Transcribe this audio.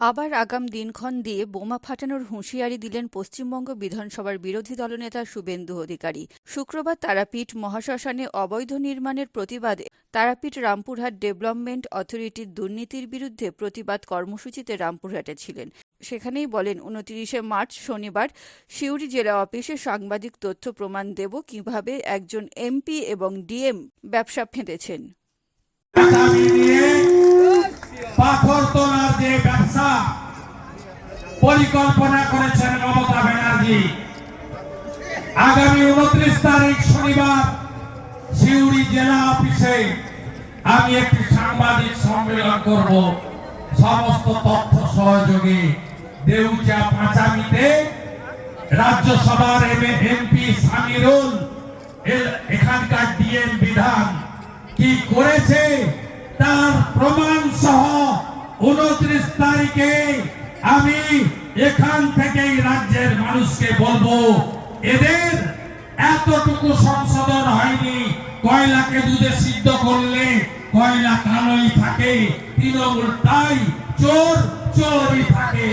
আবার আগাম দিনক্ষণ দিয়ে বোমা ফাটানোর হুঁশিয়ারি দিলেন পশ্চিমবঙ্গ বিধানসভার বিরোধী দলনেতা শুভেন্দু অধিকারী। শুক্রবার তারাপীঠ মহাশ্মশানে অবৈধ নির্মাণের প্রতিবাদে তারাপীঠ রামপুরহাট ডেভেলপমেন্ট অথরিটির দুর্নীতির বিরুদ্ধে প্রতিবাদ কর্মসূচিতে রামপুরহাটে ছিলেন। সেখানেই বলেন, ২৯শে মার্চ শনিবার সিউড়ি জেলা অফিসে সাংবাদিক তথ্য প্রমাণ দেব কিভাবে একজন এমপি এবং ডিএম ব্যবসা ফেঁদেছেন। পাথর তোলার যে ব্যবসা পরিকল্পনা করেছেন মমতা ব্যানার্জি, আগামী 29 তারিখ শনিবার সিউড়ি জেলা অফিসে আমি একটি সাংবাদিক সম্মেলন করব। সমস্ত তথ্য সহযোগে দেউচা পাঁচামিতে রাজ্যসভার এমপি সামিরুল এখানকার ডিএম বিধান কি করেছে তার প্রমাণ সহ 29 তারিখে আমি এখান থেকেই রাজ্যের মানুষকে বলবো, এদের এতটুকু সংশোধন হয়নি। কয়লাকে দুধে সিদ্ধ করলে কয়লা কালোই থাকে, তৃণমূল তাই চোর চোরই থাকে।